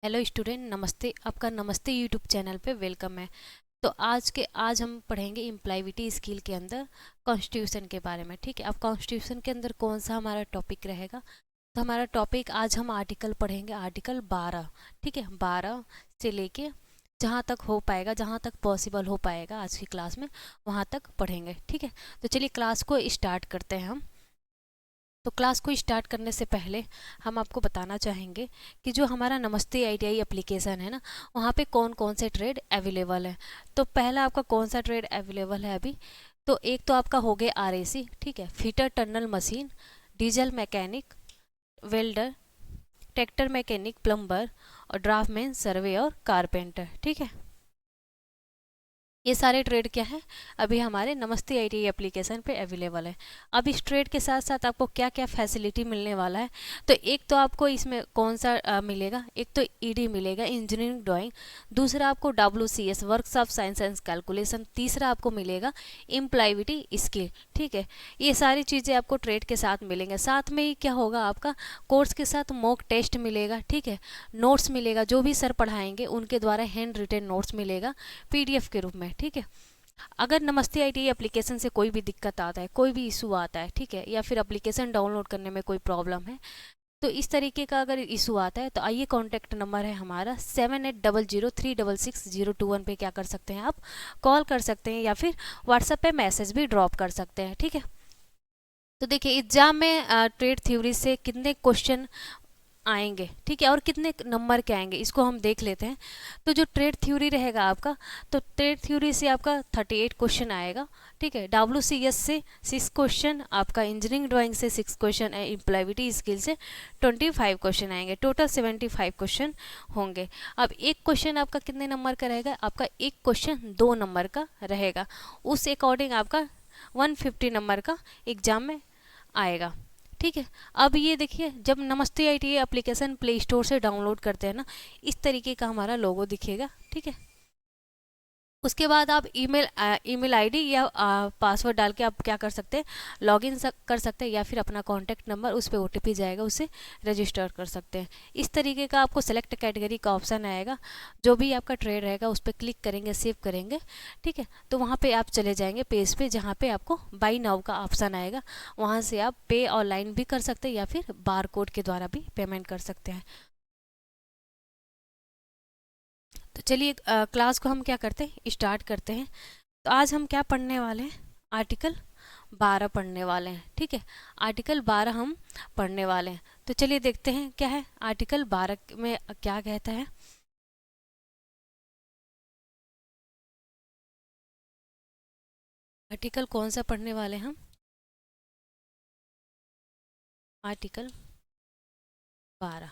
Hello student, नमस्ते। आपका नमस्ते यूट्यूब चैनल पे वेलकम है। तो आज हम पढ़ेंगे इम्प्लॉयबिलिटी स्किल के अंदर कॉन्स्टिट्यूशन के बारे में। ठीक है, अब कॉन्स्टिट्यूशन के अंदर कौन सा हमारा टॉपिक रहेगा? तो हमारा टॉपिक आज हम आर्टिकल पढ़ेंगे, आर्टिकल 12। ठीक है, 12 से लेके जहाँ तक हो पाएगा, जहाँ तक पॉसिबल हो पाएगा आज की क्लास में वहाँ तक पढ़ेंगे। ठीक है, तो चलिए क्लास को स्टार्ट करते हैं हम। तो क्लास को स्टार्ट करने से पहले हम आपको बताना चाहेंगे कि जो हमारा नमस्ते आईटीआई एप्लीकेशन है ना, वहाँ पे कौन कौन से ट्रेड अवेलेबल है। तो पहला आपका कौन सा ट्रेड अवेलेबल है अभी? तो एक तो आपका हो गया आरएसी, ठीक है, fitter tunnel machine, diesel mechanic, welder, tractor mechanic, plumber और ड्राफ्टमैन, सर्वे और कारपेंटर। ठीक है, ये सारे ट्रेड क्या है, अभी हमारे नमस्ते आईटीआई एप्लीकेशन पे अवेलेबल है। अब इस ट्रेड के साथ साथ आपको क्या क्या फैसिलिटी मिलने वाला है? तो एक तो आपको इसमें कौन सा मिलेगा, एक तो ईडी मिलेगा, इंजीनियरिंग ड्राइंग। दूसरा आपको WCS, works of science and calculation. तीसरा आपको मिलेगा एम्प्लॉयबिलिटी स्किल। ठीक है, ये सारी चीज़ें आपको ट्रेड के साथ मिलेंगे। साथ में ही क्या होगा, आपका कोर्स के साथ मॉक टेस्ट मिलेगा। ठीक है, नोट्स मिलेगा, जो भी सर पढ़ाएंगे उनके द्वारा हैंड रिटेन नोट्स मिलेगा पीडीएफ के रूप में। ठीक है, अगर नमस्ते आईटीआई एप्लीकेशन से कोई भी दिक्कत आता है, कोई भी इशू आता है, ठीक है, या फिर एप्लीकेशन डाउनलोड करने में कोई प्रॉब्लम है, तो इस तरीके का अगर इशू आता है तो आइए, कॉन्टैक्ट नंबर है हमारा 7800360221 पे क्या कर सकते हैं, आप कॉल कर सकते हैं या फिर व्हाट्सएप पे मैसेज भी ड्रॉप कर सकते हैं। ठीक है, तो देखिए एग्जाम में ट्रेड थ्योरी से कितने क्वेश्चन आएंगे, ठीक है, और कितने नंबर के आएंगे इसको हम देख लेते हैं। तो जो ट्रेड थ्योरी रहेगा आपका, तो ट्रेड थ्योरी से आपका 38 क्वेश्चन आएगा। ठीक है, डब्ल्यूसीएस से 6 क्वेश्चन, आपका इंजीनियरिंग ड्राइंग से 6 क्वेश्चन, एम्प्लॉयबिलिटी स्किल से 25 क्वेश्चन आएंगे। टोटल 75 क्वेश्चन होंगे। अब एक क्वेश्चन आपका कितने नंबर का रहेगा? आपका एक क्वेश्चन 2 नंबर का रहेगा। उस अकॉर्डिंग आपका 150 नंबर का एग्जाम में आएगा। ठीक है, अब ये देखिए, जब नमस्ते आईटीआई एप्लीकेशन प्ले स्टोर से डाउनलोड करते हैं ना, इस तरीके का हमारा लोगो दिखेगा। ठीक है, उसके बाद आप ईमेल आईडी या पासवर्ड डाल के आप क्या कर सकते हैं, लॉगिन कर सकते हैं, या फिर अपना कॉन्टैक्ट नंबर, उस पर ओटीपी जाएगा, उससे रजिस्टर कर सकते हैं। इस तरीके का आपको सेलेक्ट कैटेगरी का ऑप्शन आएगा। जो भी आपका ट्रेड रहेगा उस पर क्लिक करेंगे, सेव करेंगे। ठीक है, तो वहाँ पे आप चले जाएंगे पेज पे, जहाँ पे आपको बाई नाउ का ऑप्शन आएगा। वहाँ से आप पे ऑनलाइन भी कर सकते हैं या फिर बार कोड के द्वारा भी पेमेंट कर सकते हैं। तो चलिए क्लास को हम क्या करते हैं, स्टार्ट करते हैं। तो आज हम क्या पढ़ने वाले हैं, आर्टिकल 12 पढ़ने वाले हैं। ठीक है, आर्टिकल 12 हम पढ़ने वाले हैं। तो चलिए देखते हैं क्या है आर्टिकल 12 में, क्या कहता है। आर्टिकल कौन सा पढ़ने वाले हैं हम? आर्टिकल 12।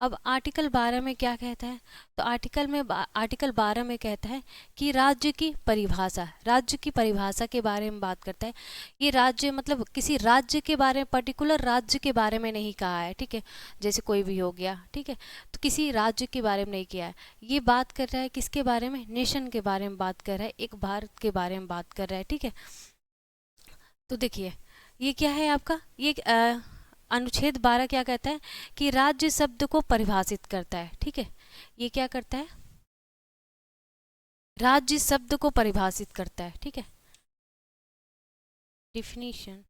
अब आर्टिकल 12 में क्या कहता है? तो आर्टिकल 12 में कहता है कि राज्य की परिभाषा, राज्य की परिभाषा के बारे में बात करता है। ये राज्य मतलब किसी राज्य के बारे में, पर्टिकुलर राज्य के बारे में नहीं कहा है। ठीक है, जैसे कोई भी हो गया, ठीक है, तो किसी राज्य के बारे में नहीं किया है। ये बात कर रहा है किसके बारे में? नेशन के बारे में बात कर रहा है, एक भारत के बारे में बात कर रहा है। ठीक है, तो देखिए ये क्या है आपका, ये अनुच्छेद 12 क्या कहता है कि राज्य शब्द को परिभाषित करता है। ठीक है, ये क्या करता है, राज्य शब्द को परिभाषित करता है। ठीक है, डिफिनीशन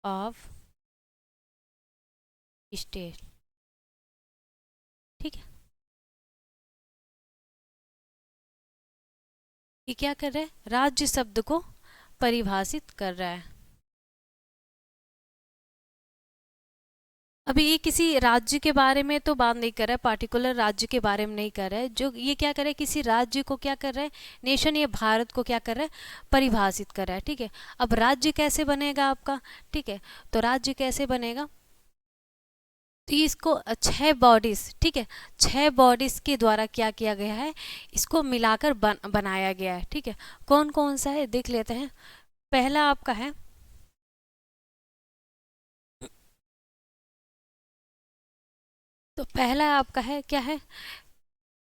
ऑफ स्टेट। ठीक है, ये क्या कर रहा है, राज्य शब्द को परिभाषित कर रहा है। अभी ये किसी राज्य के बारे में तो बात नहीं कर रहा है, पार्टिकुलर राज्य के बारे में नहीं कर रहा है। जो ये क्या कर रहा है, किसी राज्य को क्या कर रहा है, नेशन या भारत को क्या कर रहा है, परिभाषित कर रहा है। ठीक है, अब राज्य कैसे बनेगा आपका? ठीक है, तो राज्य कैसे बनेगा, तो इसको 6 बॉडीज, ठीक है, 6 बॉडीज के द्वारा क्या किया गया है, इसको मिलाकर बनाया गया है। ठीक है, कौन कौन सा है देख लेते हैं। पहला आपका है, तो पहला आपका है क्या है,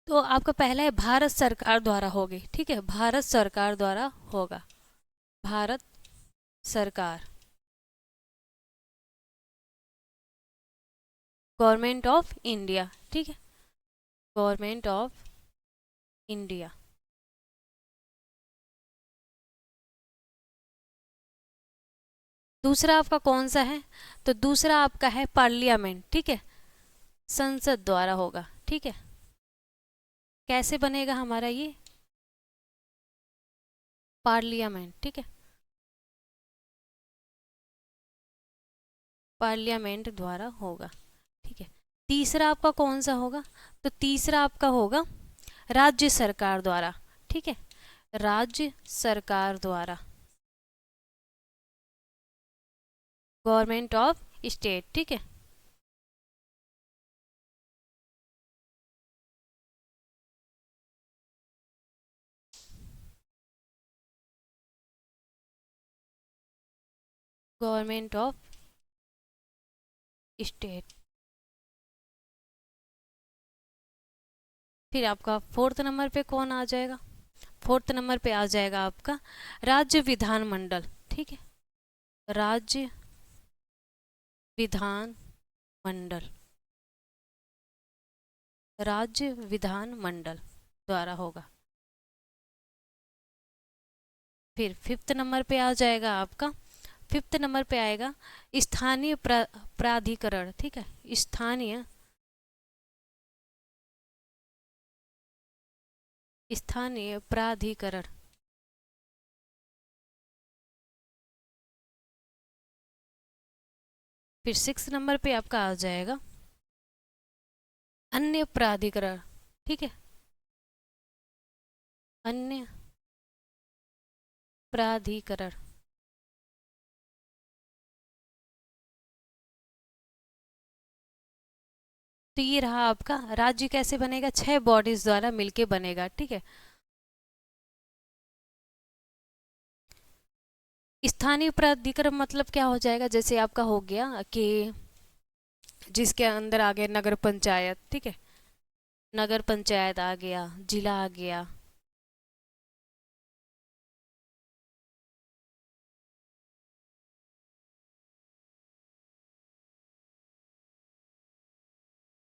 तो आपका पहला है भारत सरकार द्वारा होगी। ठीक है, भारत सरकार द्वारा होगा, भारत सरकार। गवर्नमेंट ऑफ इंडिया, ठीक है, गवर्नमेंट ऑफ इंडिया। दूसरा आपका कौन सा है, तो दूसरा आपका है पार्लियामेंट, ठीक है, संसद द्वारा होगा, ठीक है। कैसे बनेगा हमारा ये पार्लियामेंट, ठीक है, पार्लियामेंट द्वारा होगा, ठीक है। तीसरा आपका कौन सा होगा, तो तीसरा आपका होगा राज्य सरकार द्वारा, ठीक है, राज्य सरकार द्वारा, गवर्नमेंट ऑफ स्टेट, ठीक है। Government of state. फिर आपका फोर्थ नंबर पे कौन आ जाएगा, फोर्थ नंबर पे आ जाएगा आपका राज्य विधानमंडल, ठीक है, राज्य विधान मंडल, राज्य विधान मंडल द्वारा होगा। फिर फिफ्थ नंबर पे आ जाएगा आपका, फिफ्थ नंबर पे आएगा स्थानीय प्राधिकरण, ठीक है, स्थानीय स्थानीय प्राधिकरण। फिर सिक्स नंबर पे आपका आ जाएगा अन्य प्राधिकरण, ठीक है, अन्य प्राधिकरण। तो ये रहा आपका राज्य कैसे बनेगा, 6 बॉडीज द्वारा मिलके बनेगा, ठीक है। स्थानीय प्राधिकरण मतलब क्या हो जाएगा, जैसे आपका हो गया कि जिसके अंदर आ गया नगर पंचायत, ठीक है, नगर पंचायत आ गया, जिला आ गया,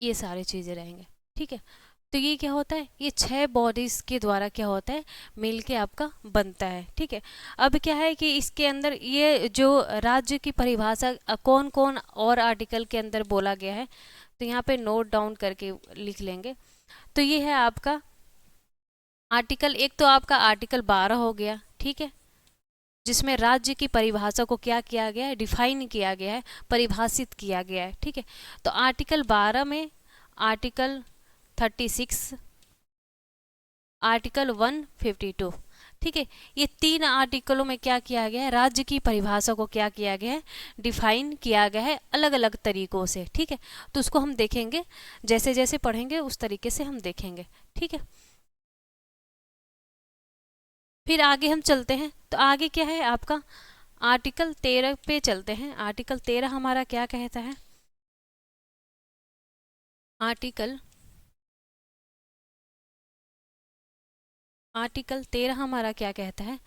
ये सारी चीजें रहेंगे, ठीक है। तो ये क्या होता है, ये 6 बॉडीज के द्वारा क्या होता है, मिलके आपका बनता है, ठीक है। अब क्या है कि इसके अंदर ये जो राज्य की परिभाषा कौन कौन और आर्टिकल के अंदर बोला गया है, तो यहाँ पे नोट डाउन करके लिख लेंगे। तो ये है आपका आर्टिकल, एक तो आपका आर्टिकल 12 हो गया, ठीक है, जिसमें राज्य की परिभाषा को क्या किया गया है, डिफाइन किया गया है, परिभाषित किया गया है, ठीक है। तो आर्टिकल 12 में आर्टिकल 36, आर्टिकल 152, ठीक है, ये 3 आर्टिकलों में क्या किया गया है, राज्य की परिभाषा को क्या किया गया है, डिफाइन किया गया है अलग अलग तरीकों से, ठीक है। तो उसको हम देखेंगे, जैसे जैसे पढ़ेंगे उस तरीके से हम देखेंगे, ठीक है। फिर आगे हम चलते हैं, तो आगे क्या है आपका आर्टिकल 13 पे चलते हैं। आर्टिकल 13 हमारा क्या कहता है, आर्टिकल आर्टिकल 13 हमारा क्या कहता है,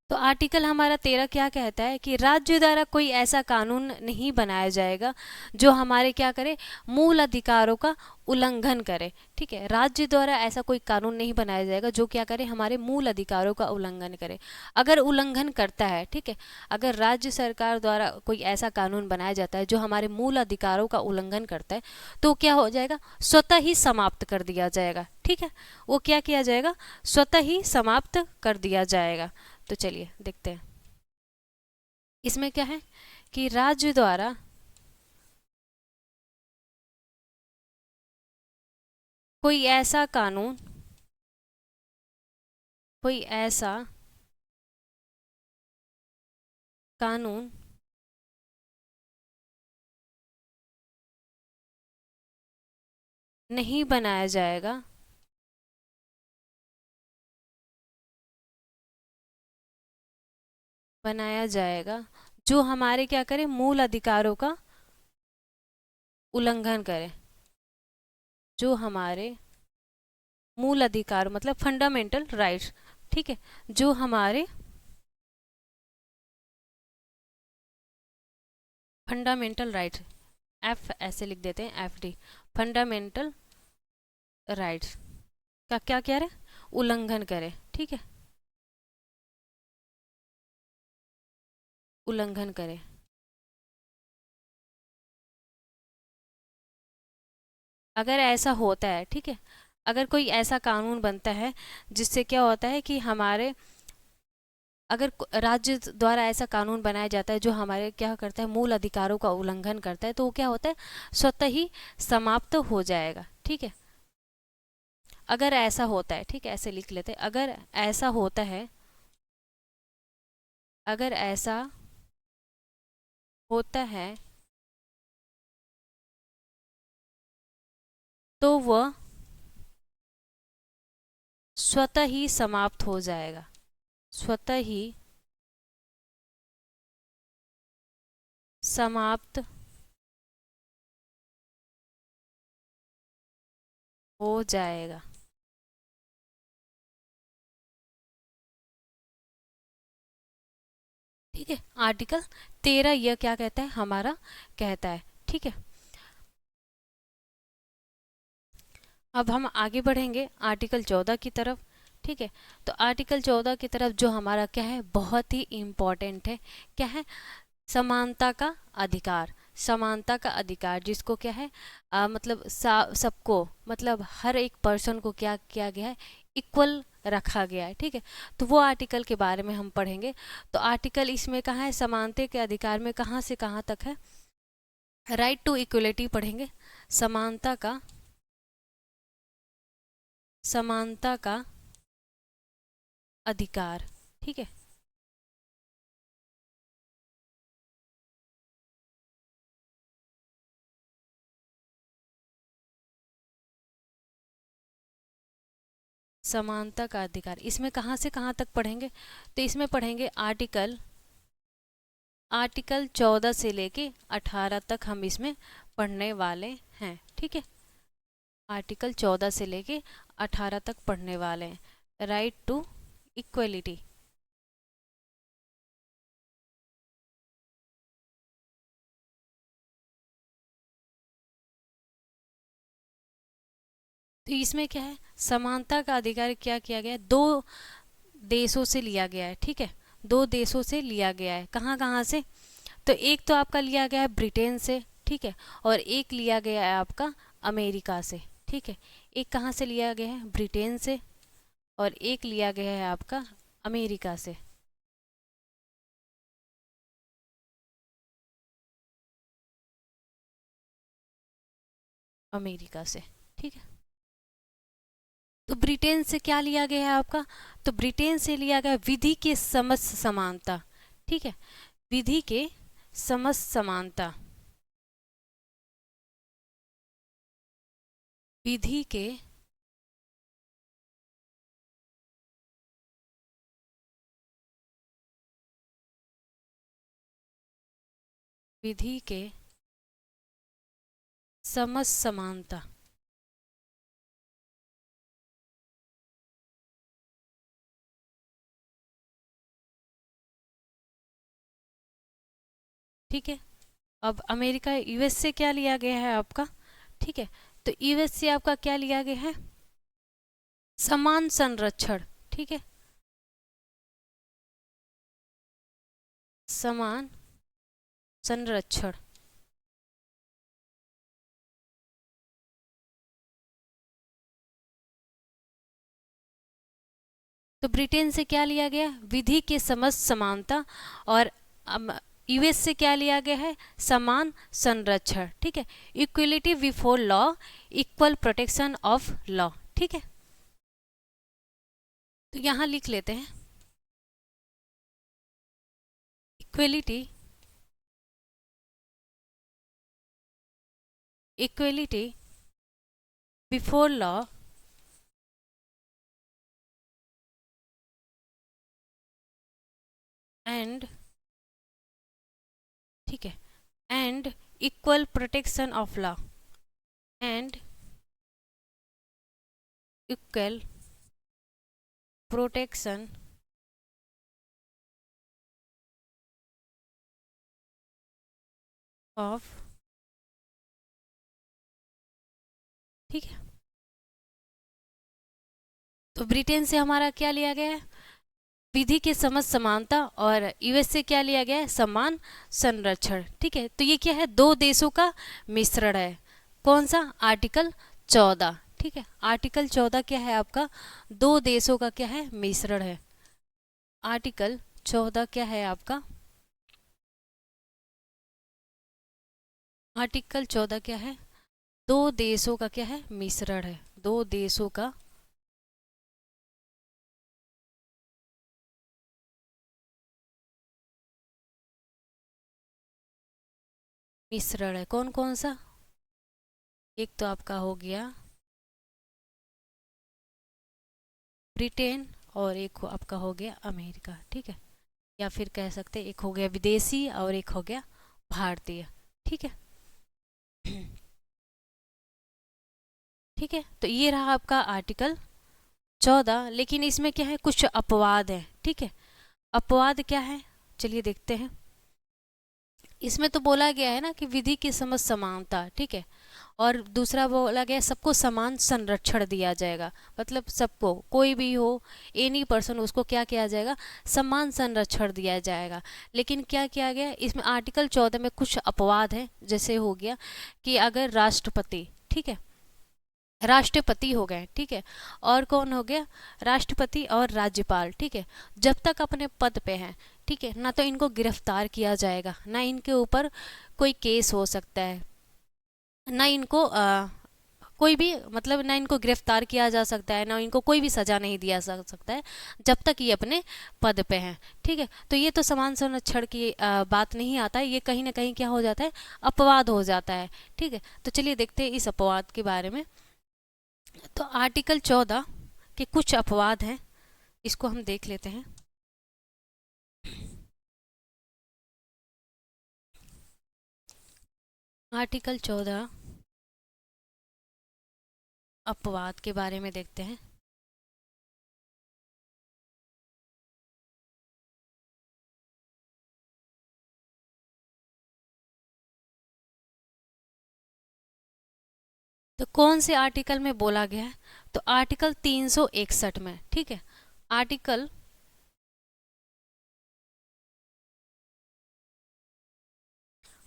तो आर्टिकल हमारा 13 क्या कहता है कि राज्य द्वारा कोई ऐसा कानून नहीं बनाया जाएगा जो हमारे क्या करे, मूल अधिकारों का उल्लंघन करे, ठीक है। राज्य द्वारा ऐसा कोई कानून नहीं बनाया जाएगा जो क्या करे, हमारे मूल अधिकारों का उल्लंघन करे। अगर उल्लंघन करता है, ठीक है, अगर राज्य सरकार द्वारा कोई ऐसा कानून बनाया जाता है जो हमारे मूल अधिकारों का उल्लंघन करता है, तो क्या हो जाएगा, स्वतः ही समाप्त कर दिया जाएगा, ठीक है। वो क्या किया जाएगा, स्वतः ही समाप्त कर दिया जाएगा। तो चलिए देखते हैं इसमें क्या है कि राज्य द्वारा कोई ऐसा कानून, कोई ऐसा कानून नहीं बनाया जाएगा, बनाया जाएगा जो हमारे क्या करे, मूल अधिकारों का उल्लंघन करे, जो हमारे मूल अधिकार मतलब फंडामेंटल राइट्स, ठीक है, जो हमारे फंडामेंटल राइट्स एफ ऐसे लिख देते हैं, एफ डी, फंडामेंटल राइट्स का क्या कह रहे, उल्लंघन करे, ठीक है, उल्लंघन करे। अगर ऐसा होता है, ठीक है, अगर कोई ऐसा कानून बनता है जिससे क्या होता है कि हमारे, अगर राज्य द्वारा ऐसा कानून बनाया जाता है जो हमारे क्या करता है, मूल अधिकारों का उल्लंघन करता है, तो वो क्या होता है, स्वतः ही समाप्त हो जाएगा, ठीक है। अगर ऐसा होता है, ठीक है, ऐसे लिख लेते हैं, अगर ऐसा होता है, अगर ऐसा होता है तो वह स्वतः ही समाप्त हो जाएगा, स्वतः ही समाप्त हो जाएगा। ठीक है, आर्टिकल 13 यह क्या कहता है, हमारा कहता है, ठीक है। अब हम आगे बढ़ेंगे आर्टिकल 14 की तरफ, ठीक है। तो आर्टिकल 14 की तरफ जो हमारा क्या है, बहुत ही इम्पोर्टेंट है, क्या है, समानता का अधिकार, समानता का अधिकार, जिसको क्या है, मतलब सबको, मतलब हर एक पर्सन को क्या किया गया है, इक्वल रखा गया है, ठीक है। तो वो आर्टिकल के बारे में हम पढ़ेंगे। तो आर्टिकल इसमें कहाँ है, समानता के अधिकार में कहाँ से कहाँ तक है, राइट टू इक्वलिटी पढ़ेंगे, समानता का, समानता का अधिकार, ठीक है। समानता का अधिकार इसमें कहाँ से कहाँ तक पढ़ेंगे, तो इसमें पढ़ेंगे आर्टिकल, आर्टिकल 14 से लेके 18 तक हम इसमें पढ़ने वाले हैं, ठीक है। आर्टिकल 14 से लेके 18 तक पढ़ने वाले हैं, राइट टू इक्वलिटी। तो इसमें क्या है, समानता का अधिकार क्या किया गया है, दो देशों से लिया गया है, ठीक है, दो देशों से लिया गया है, कहाँ कहाँ से, तो एक तो आपका लिया गया है ब्रिटेन से, ठीक है, और एक लिया गया है आपका अमेरिका से, ठीक है। एक कहाँ से लिया गया है, ब्रिटेन से, और एक लिया गया है आपका अमेरिका से, अमेरिका से, ठीक है। तो ब्रिटेन से क्या लिया गया है आपका, तो ब्रिटेन से लिया गया विधि के समस्त समानता, ठीक है, विधि के समस्त समानता, विधि के विधि के समस्त समानता, ठीक है। अब अमेरिका, यूएस से क्या लिया गया है आपका, ठीक है, तो यूएस से आपका क्या लिया गया है, समान संरक्षण, ठीक है, समान संरक्षण। तो ब्रिटेन से क्या लिया गया, विधि के समस्त समानता, और यूएस से क्या लिया गया है, समान संरक्षण, ठीक है, equality before law, equal protection of law, ठीक है। तो यहां लिख लेते हैं, equality, equality before law and, ठीक है, and equal protection of law, and equal protection of ठीक है। तो ब्रिटेन से हमारा क्या लिया गया है, विधि के समझ समानता, और यूएस से क्या लिया गया है, समान संरक्षण। ठीक है, तो ये क्या है, दो देशों का मिश्रण है। कौन सा, आर्टिकल 14। ठीक है, आर्टिकल 14 क्या है आपका, दो देशों का क्या है, मिश्रण है। आर्टिकल 14 क्या है आपका, आर्टिकल 14 क्या है, दो देशों का क्या है, मिश्रण है। दो देशों का मिश्रण है। कौन कौन सा, एक तो आपका हो गया ब्रिटेन, और एक आपका हो गया अमेरिका। ठीक है, या फिर कह सकते हैं एक हो गया विदेशी और एक हो गया भारतीय। ठीक है। ठीक है, तो ये रहा आपका आर्टिकल 14। लेकिन इसमें क्या है, कुछ अपवाद है। ठीक है, अपवाद क्या है, चलिए देखते हैं। इसमें तो बोला गया है ना कि विधि की समझ समानता। ठीक है, और दूसरा बोला गया सबको समान संरक्षण दिया जाएगा, मतलब सबको, कोई भी हो, एनी पर्सन, उसको क्या किया जाएगा, समान संरक्षण दिया जाएगा। लेकिन क्या किया गया इसमें, आर्टिकल 14 में कुछ अपवाद है। जैसे हो गया कि अगर राष्ट्रपति, ठीक है, राष्ट्रपति हो गए, ठीक है, और कौन हो गया, राष्ट्रपति और राज्यपाल, ठीक है, जब तक अपने पद पे हैं, ठीक है, ना तो इनको गिरफ्तार किया जाएगा, ना इनके ऊपर कोई केस हो सकता है, ना इनको कोई भी, मतलब ना इनको गिरफ्तार किया जा सकता है, ना इनको कोई भी सजा नहीं दिया जा सकता है, जब तक ये अपने पद पे हैं। ठीक है, तो ये तो समान संरक्षण की बात नहीं आता है, ये कहीं ना कहीं क्या हो जाता है, अपवाद हो जाता है। ठीक है, तो चलिए देखते हैं इस अपवाद के बारे में। तो आर्टिकल 14 के कुछ अपवाद हैं, इसको हम देख लेते हैं। आर्टिकल 14 अपवाद के बारे में देखते हैं। तो कौन से आर्टिकल में बोला गया है, तो आर्टिकल 361 में। ठीक है, आर्टिकल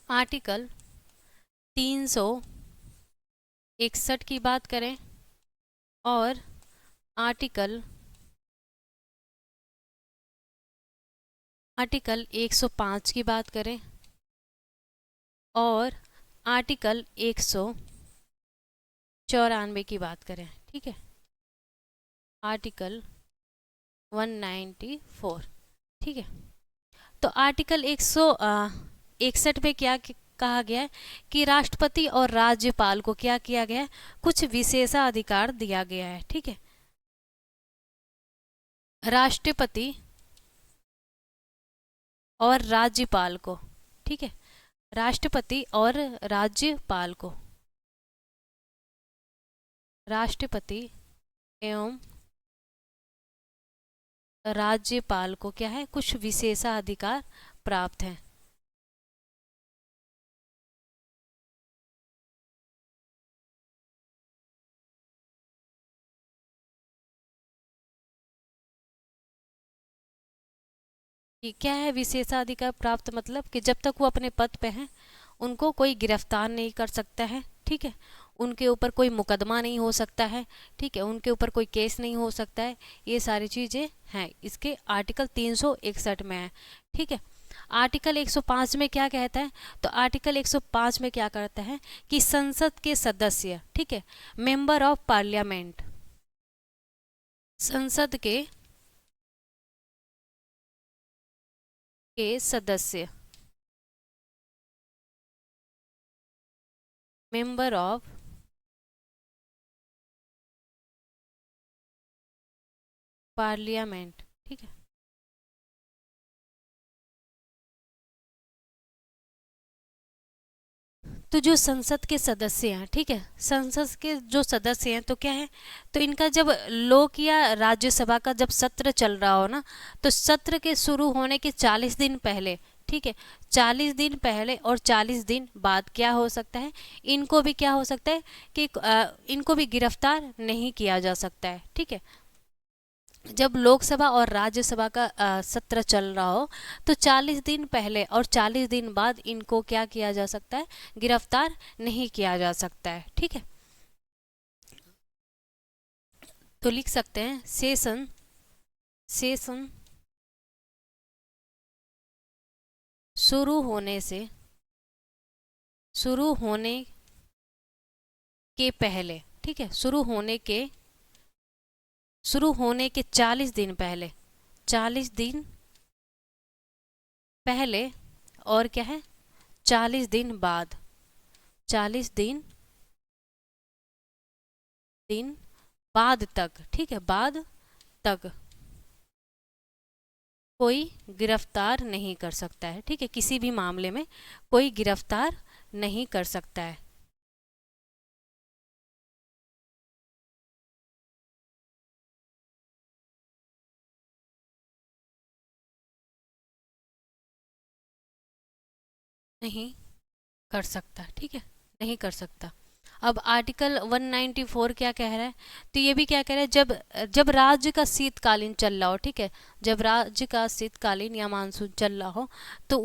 आर्टिकल 361 की बात करें, और आर्टिकल आर्टिकल 105 की बात करें, और आर्टिकल 194 की बात करें। ठीक है, आर्टिकल 194। ठीक है, तो आर्टिकल 161 में क्या कहा गया है कि राष्ट्रपति और राज्यपाल को क्या किया गया है, कुछ विशेषाधिकार दिया गया है। ठीक है, राष्ट्रपति और राज्यपाल को, ठीक है, राष्ट्रपति और राज्यपाल को, राष्ट्रपति एवं राज्यपाल को क्या है, कुछ विशेषाधिकार प्राप्त हैं। ये क्या है, विशेषाधिकार प्राप्त, मतलब कि जब तक वो अपने पद पे हैं उनको कोई गिरफ्तार नहीं कर सकता है। ठीक है, उनके ऊपर कोई मुकदमा नहीं हो सकता है। ठीक है, उनके ऊपर कोई केस नहीं हो सकता है। ये सारी चीज़ें हैं इसके आर्टिकल 361 में है। ठीक है, आर्टिकल 105 में क्या कहता है, तो आर्टिकल 105 में क्या करता है कि संसद के सदस्य, ठीक है, मेंबर ऑफ पार्लियामेंट, संसद के सदस्य, मेंबर ऑफ पार्लियामेंट, ठीक है, तो जो संसद के सदस्य हैं, ठीक है, संसद के जो सदस्य हैं तो क्या है, तो इनका जब लोक या राज्यसभा का जब सत्र चल रहा हो ना, तो सत्र के शुरू होने के 40 दिन पहले, ठीक है। 40 दिन पहले और 40 दिन बाद क्या हो सकता है, इनको भी क्या हो सकता है कि इनको भी गिरफ्तार नहीं किया जा सकता है, ठीक है। जब लोकसभा और राज्यसभा का सत्र चल रहा हो तो 40 दिन पहले और 40 दिन बाद इनको क्या किया जा सकता है, गिरफ्तार नहीं किया जा सकता है, ठीक है। तो लिख सकते हैं सेशन सेशन शुरू होने के पहले, ठीक है, शुरू होने के 40 दिन पहले, 40 दिन पहले और क्या है 40 दिन बाद, 40 दिन बाद तक, ठीक है, बाद तक कोई गिरफ्तार नहीं कर सकता है, ठीक है। किसी भी मामले में कोई गिरफ्तार नहीं कर सकता है। नहीं कर सकता, ठीक है, नहीं कर सकता। अब आर्टिकल 194 क्या कह रहा है, तो ये भी क्या कह रहा है, जब जब राज्य का शीतकालीन चल रहा हो, ठीक है, जब राज्य का शीतकालीन या मानसून चल रहा हो तो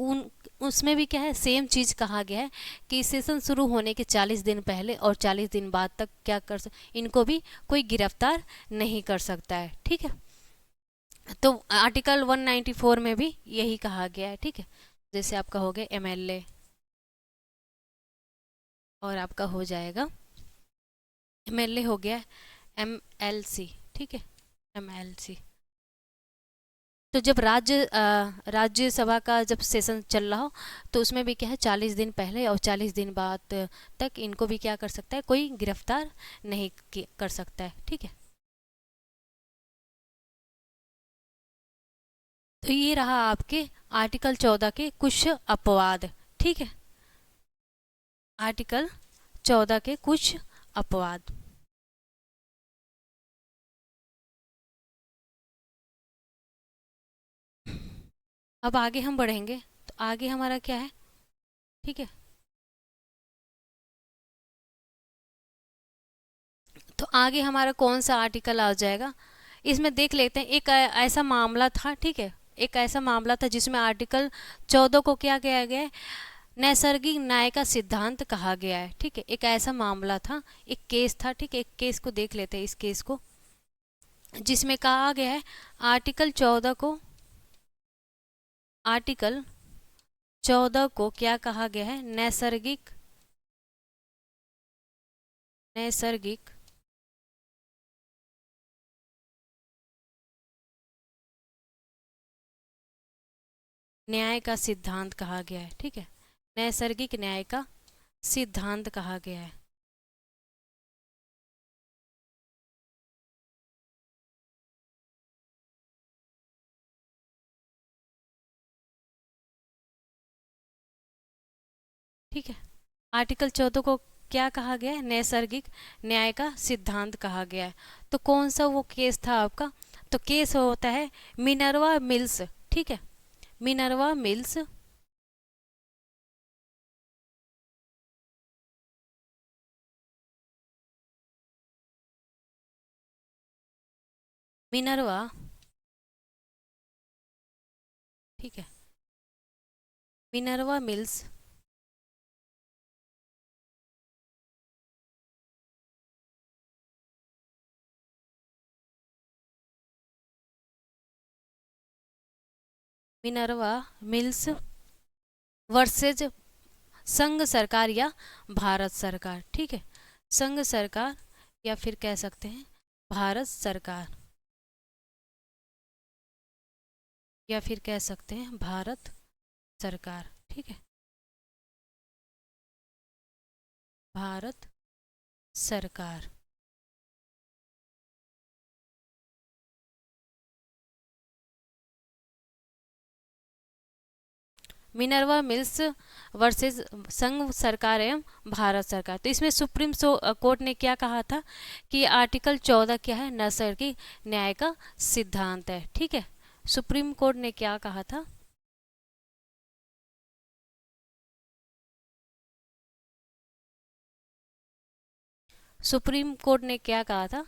उसमें भी क्या है, सेम चीज कहा गया है कि सेशन शुरू होने के 40 दिन पहले और 40 दिन बाद तक क्या इनको भी कोई गिरफ्तार नहीं कर सकता है, ठीक है। तो आर्टिकल 194 में भी यही कहा गया है, ठीक है। जैसे आपका हो गया एमएलए और आपका हो जाएगा एमएलए हो गया एमएलसी, ठीक है, एमएलसी। तो जब राज्यसभा का जब सेशन चल रहा हो तो उसमें भी क्या है 40 दिन पहले और 40 दिन बाद तक इनको भी क्या कर सकता है, कोई गिरफ्तार नहीं कर सकता है, ठीक है। तो ये रहा आपके आर्टिकल 14 के कुछ अपवाद, ठीक है, आर्टिकल 14 के कुछ अपवाद। अब आगे हम बढ़ेंगे तो आगे हमारा क्या है, ठीक है। तो आगे हमारा कौन सा आर्टिकल आ जाएगा, इसमें देख लेते हैं। एक ऐसा मामला था, ठीक है, एक ऐसा मामला था जिसमें आर्टिकल 14 को क्या किया गया है, नैसर्गिक न्याय का सिद्धांत कहा गया है, ठीक है। एक ऐसा मामला था, एक केस था, ठीक है। एक केस को देख लेते हैं, इस केस को, जिसमें कहा गया है आर्टिकल 14 को, आर्टिकल 14 को क्या कहा गया है, नैसर्गिक न्याय का सिद्धांत कहा गया है, ठीक है। नैसर्गिक न्याय का सिद्धांत कहा गया है। ठीक है, आर्टिकल 14 को क्या कहा गया है, नैसर्गिक न्याय का सिद्धांत कहा गया है। तो कौन सा वो केस था आपका, तो केस होता है मिनर्वा मिल्स, ठीक है, मिनर्वा मिल्स मिनर्वा, ठीक है, Minerva mills Minerva mills versus संघ सरकार या भारत सरकार, ठीक है, संघ सरकार या फिर कह सकते हैं भारत सरकार, या फिर कह सकते हैं भारत सरकार, ठीक है, भारत सरकार। मिनर्वा मिल्स वर्सेस संघ सरकार एवं भारत सरकार। तो इसमें सुप्रीम कोर्ट ने क्या कहा था कि आर्टिकल 14 क्या है, नैसर्गिक न्याय का सिद्धांत है, ठीक है। सुप्रीम कोर्ट ने क्या कहा था, सुप्रीम कोर्ट ने क्या कहा था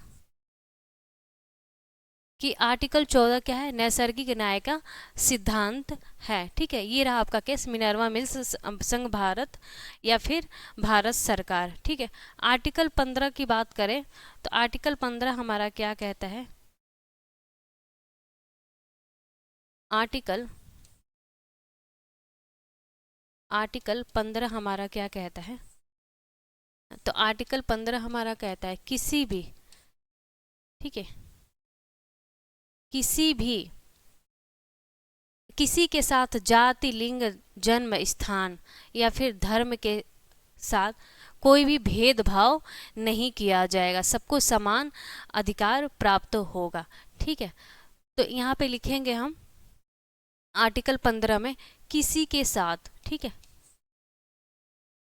कि आर्टिकल 14 क्या है, नैसर्गिक न्याय का सिद्धांत है। ठीक है, ये रहा आपका केस मिनर्वा मिल्स संघ भारत या फिर भारत सरकार। ठीक है, आर्टिकल 15 की बात करें तो आर्टिकल 15 हमारा क्या कहता है, आर्टिकल आर्टिकल 15 हमारा क्या कहता है, तो आर्टिकल 15 हमारा कहता है किसी भी, ठीक है, किसी के साथ जाति, लिंग, जन्म स्थान या फिर धर्म के साथ कोई भी भेदभाव नहीं किया जाएगा, सबको समान अधिकार प्राप्त होगा। ठीक है, तो यहाँ पे लिखेंगे हम आर्टिकल 15 में किसी के साथ, ठीक है,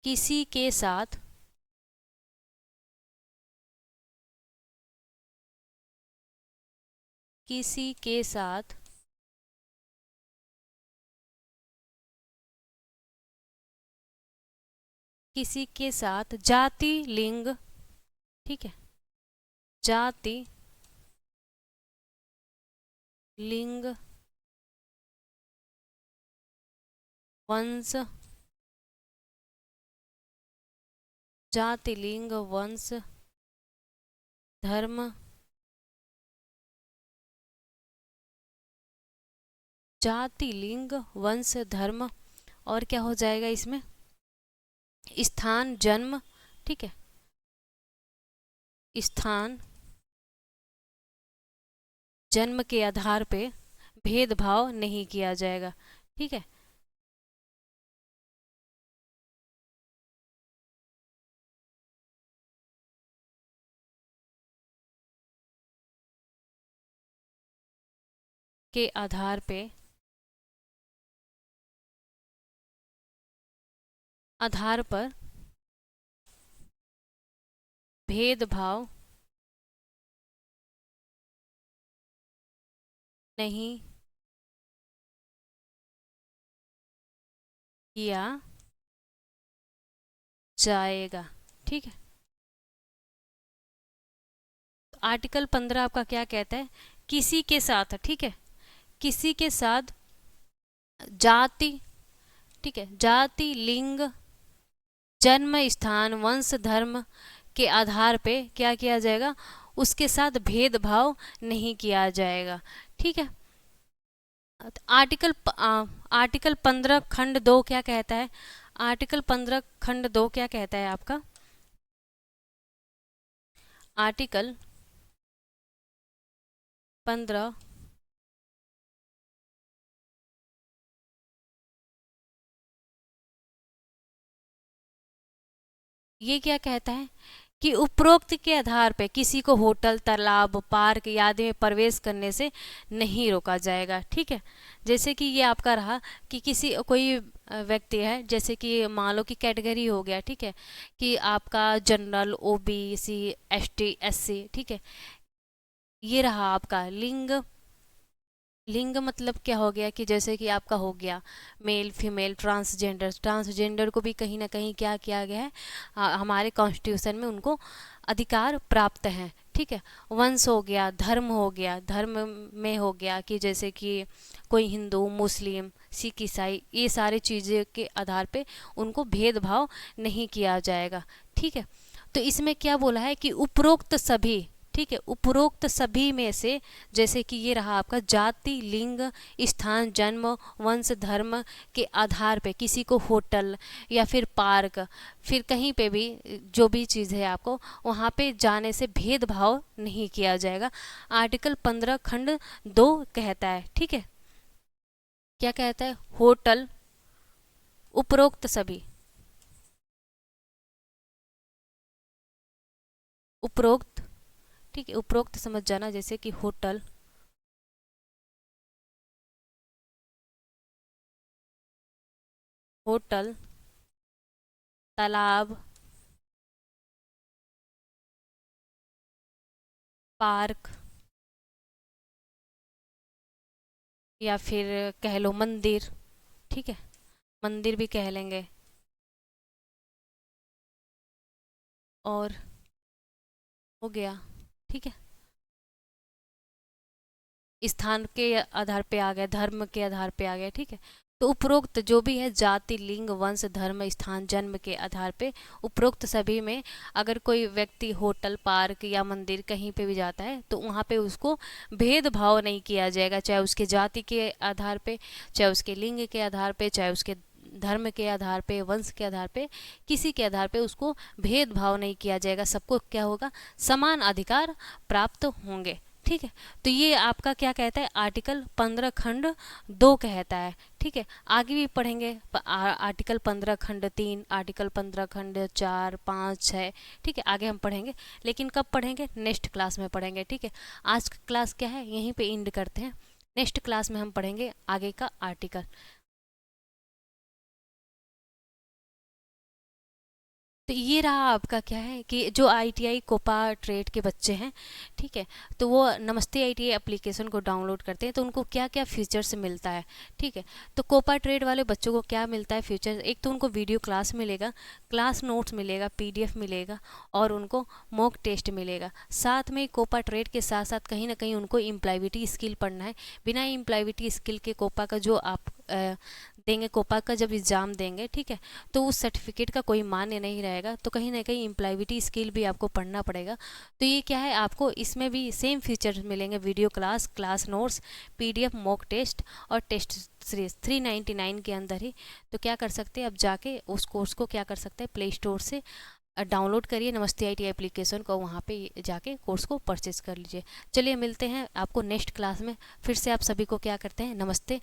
किसी के साथ किसी के साथ किसी के साथ जाति, लिंग, ठीक है, जाति, लिंग, वंश, जाति, लिंग, वंश, धर्म, जाति, लिंग, वंश, धर्म, और क्या हो जाएगा इसमें, स्थान, जन्म, ठीक है, स्थान, जन्म के आधार पे भेदभाव नहीं किया जाएगा। ठीक है, के आधार पर भेदभाव नहीं किया जाएगा। ठीक है, तो आर्टिकल 15 आपका क्या कहता है, किसी के साथ, ठीक है, किसी के साथ जाति, ठीक है, जाति, लिंग, जन्म स्थान, वंश, धर्म के आधार पे क्या किया जाएगा, उसके साथ भेदभाव नहीं किया जाएगा। ठीक है, आर्टिकल 15 खंड 2 क्या कहता है, आर्टिकल 15 खंड 2 क्या कहता है आपका, आर्टिकल 15 ये क्या कहता है कि उपरोक्त के आधार पे किसी को होटल, तालाब, पार्क आदि में प्रवेश करने से नहीं रोका जाएगा। ठीक है, जैसे कि ये आपका रहा कि किसी कोई व्यक्ति है, जैसे कि मान लो कि कैटेगरी हो गया, ठीक है, कि आपका जनरल, ओबीसी, एसटी, एससी, ठीक है, ये रहा आपका लिंग। लिंग मतलब क्या हो गया कि जैसे कि आपका हो गया मेल, फीमेल, ट्रांसजेंडर, ट्रांसजेंडर को भी कहीं ना कहीं क्या किया गया है, हमारे कॉन्स्टिट्यूशन में उनको अधिकार प्राप्त हैं। ठीक है, वंश हो गया, धर्म हो गया, धर्म में हो गया कि जैसे कि कोई हिंदू, मुस्लिम, सिख, ईसाई, ये सारी चीज़ें के आधार पे उनको भेदभाव नहीं किया जाएगा। ठीक है, तो इसमें क्या बोला है कि उपरोक्त सभी, ठीक है, उपरोक्त सभी में से, जैसे कि ये रहा आपका जाति, लिंग, स्थान, जन्म, वंश, धर्म के आधार पे किसी को होटल या फिर पार्क, फिर कहीं पे भी जो भी चीज़ है आपको वहाँ पे जाने से भेदभाव नहीं किया जाएगा, आर्टिकल 15 खंड 2 कहता है। ठीक है, क्या कहता है, होटल, उपरोक्त सभी, उपरोक्त, ठीक है, उपरोक्त समझ जाना, जैसे कि होटल, होटल, तालाब, पार्क, या फिर कह लो मंदिर, ठीक है, मंदिर भी कह लेंगे, और हो गया, ठीक है। स्थान के आधार पे आ गया, धर्म के आधार पे आ गया, ठीक है। तो उपरोक्त जो भी है जाति, लिंग, वंश, धर्म, स्थान, जन्म के आधार पे उपरोक्त सभी में अगर कोई व्यक्ति होटल, पार्क या मंदिर कहीं पे भी जाता है तो वहाँ पे उसको भेदभाव नहीं किया जाएगा, चाहे उसके जाति के आधार पे, चाहे उसके लिंग के आधार पे, चाहे उसके धर्म के आधार पे, वंश के आधार पे, किसी के आधार पे उसको भेदभाव नहीं किया जाएगा। सबको क्या होगा, समान अधिकार प्राप्त होंगे, ठीक है। तो ये आपका क्या कहता है, आर्टिकल 15 खंड 2 कहता है, ठीक है। आगे भी पढ़ेंगे आर्टिकल 15 खंड 3, आर्टिकल 15 खंड 4, 5, 6, ठीक है। आगे हम पढ़ेंगे, लेकिन कब पढ़ेंगे, नेक्स्ट क्लास में पढ़ेंगे, ठीक है। आज का क्लास क्या है, यहीं पे एंड करते हैं। नेक्स्ट क्लास में हम पढ़ेंगे आगे का आर्टिकल। तो ये रहा आपका क्या है कि जो आईटीआई कोपा ट्रेड के बच्चे हैं, ठीक है, तो वो नमस्ते आईटीआई एप्लीकेशन को डाउनलोड करते हैं तो उनको क्या क्या फीचर्स मिलता है, ठीक है। तो कोपा ट्रेड वाले बच्चों को क्या मिलता है फीचर्स, एक तो उनको वीडियो क्लास मिलेगा, क्लास नोट्स मिलेगा, पीडीएफ मिलेगा, और उनको मॉक टेस्ट मिलेगा। साथ में कोपा ट्रेड के साथ साथ कहीं ना कहीं उनको इम्प्लॉयबिलिटी स्किल पढ़ना है। बिना इम्प्लॉयबिलिटी स्किल के कोपा का जो आप देंगे, कोपा का जब एग्ज़ाम देंगे, ठीक है, तो उस सर्टिफिकेट का कोई मान्य नहीं रहेगा। तो कहीं ना कहीं इम्प्लॉयबिलिटी स्किल भी आपको पढ़ना पड़ेगा। तो ये क्या है, आपको इसमें भी सेम फीचर्स मिलेंगे, video class, class notes, PDF, mock test और टेस्ट सीरीज 399 के अंदर ही। तो क्या कर सकते हैं, अब जाके उस कोर्स को क्या कर सकते हैं, प्ले स्टोर से डाउनलोड करिए नमस्ते आईटी एप्लीकेशन को, वहाँ पे जाके कोर्स को परचेज कर लीजिए। चलिए मिलते हैं आपको नेक्स्ट क्लास में। फिर से आप सभी को क्या करते हैं, नमस्ते।